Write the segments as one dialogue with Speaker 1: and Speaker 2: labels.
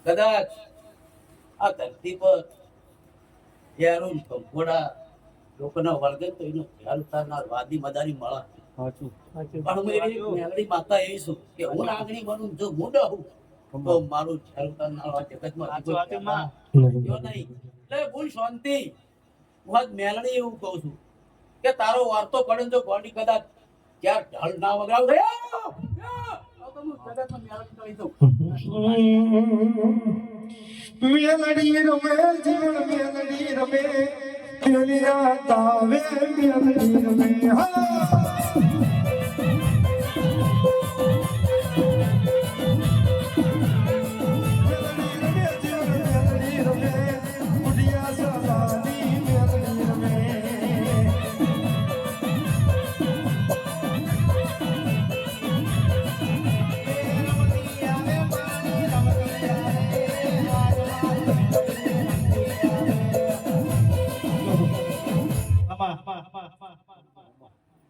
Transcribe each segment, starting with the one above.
Speaker 1: કદાચ આ ધરતી પર યારું કંકોડા લોકોના વર્ગે તો એનો ખ્યાલ ઉતારનાર વાદી મદારી મળે. પણ હું એવી મેલડી માતા એવી છું કે હું નાગણી બનું, જો મૂંડા હું તો મારું ખ્યાલ ઉતારનાર આ જગતમાં નહીં. એટલે બોલ શાંતિ. હું આજ મેલડી એવું કહું છું કે તારો વાર્તો પડે તો ગોડી કદાચ ક્યાર ઢળ ના વગાવ
Speaker 2: મેલડી રમે જીવન મેલડી રમે મેલિયા તાવે મેલડી રમે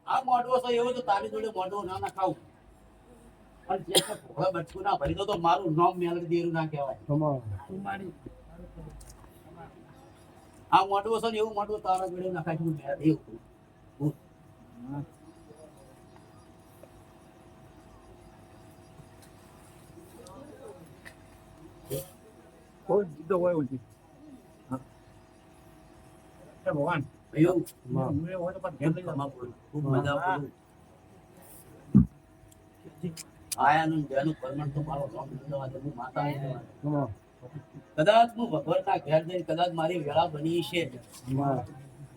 Speaker 1: આ મોઢવો તો એવું તો તારી જોડે મોઢવો ના ના ખાવું. પણ જે ભોળા બચકું ના ભરી દો તો મારું નામ મેલડી દેરું ના કહેવાય. આ મોઢવો છે ને એવું મોઢવું તારા જોડે ના ખાય એવું ભગવાન કદાચ હું ભગવાનના ઘેર જઈને કદાચ મારી વેળા બની છે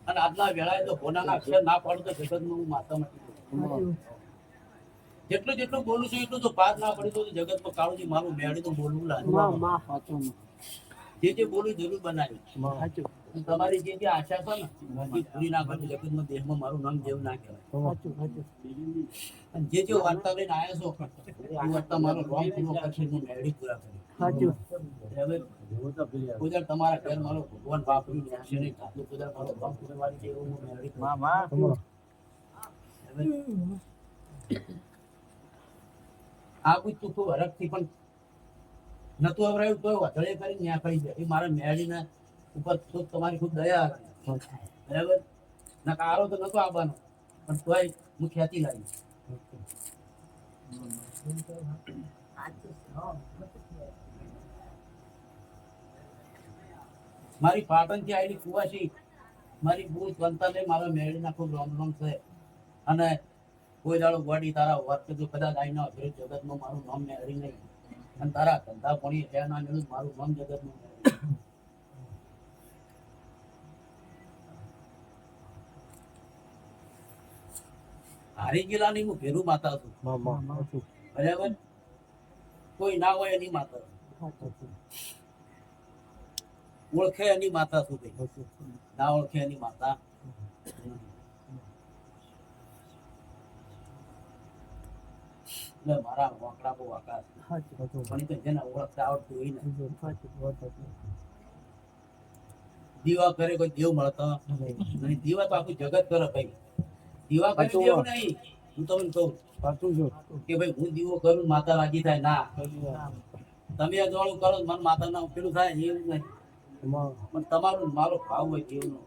Speaker 1: અને આજના વેળાએ તો ભોનાના અક્ષર ના પાડું તો જગતમાં હું માતા મટી. જેટલું જેટલું બોલું છું એટલું તો પાર ના પડી તો જગતમાં કાળુજી મારું મેળી તો બોલવું લાગે. જે બોલું જરૂર બનાવી. તમારી જે આશા છે ને પૂરી ના કરી જગતમાં દેશમાં મારું નામ જેવું ના કહેવાય. જે વાર્તા લઈને આવ્યા છો એ વાર્તા મારો રોંગ પૂરો કરશે હું મેળી પૂરા કરી. હવે કોઈ તમારા ઘર મારો ભગવાન બાપરી નાખશે નહીં. ખાતું કોઈ મારો રોંગ પૂરવાની છે એવું હું મેળી આ કોઈ ચૂકું હરખથી પણ નતું અવરાયું તો વધળે કરીને ન્યા કરી દે. એ મારા મેળીના ઉપર તમારી ખૂબ દયા હતી. બરાબર ના કારો તો નતો આવવાનો પણ તોય હું ખ્યાતિ લાવી. મારી પાટણ થી આવેલી કુવાસી મારી બહુ વંતા મારા મેળીના ખૂબ રોમ રોમ છે. અને કોઈ દાડો ગોડી તારા વર્ત જો કદાચ આવી ના હોય જગતમાં મારું નામ મેળવી નહીં. અને તારા ધંધા પણી ત્યાં ના મેળવું મારું નામ જગતમાં હારી ગયેલાની હું ભેરું માતા છું. બરાબર કોઈ ના હોય એની માતા ઓળખે એની માતા છું. ના ઓળખે એની માતા એટલે મારા વાંકડા બહુ વાંકા પણ તો જેને ઓળખતા આવડતું હોય ને. દીવા કરે કોઈ દેવ મળતો નહીં. દીવા તો આખું જગત કરે ભાઈ. દીવા કરે દેવ નહીં. હું તમને કહું કે ભાઈ હું દીવો કરું માતા રાજી થાય ના. તમે અજવાળું કરો મને માતા ના પેલું થાય એવું નહીં. પણ તમારું મારો ભાવ હોય દેવનો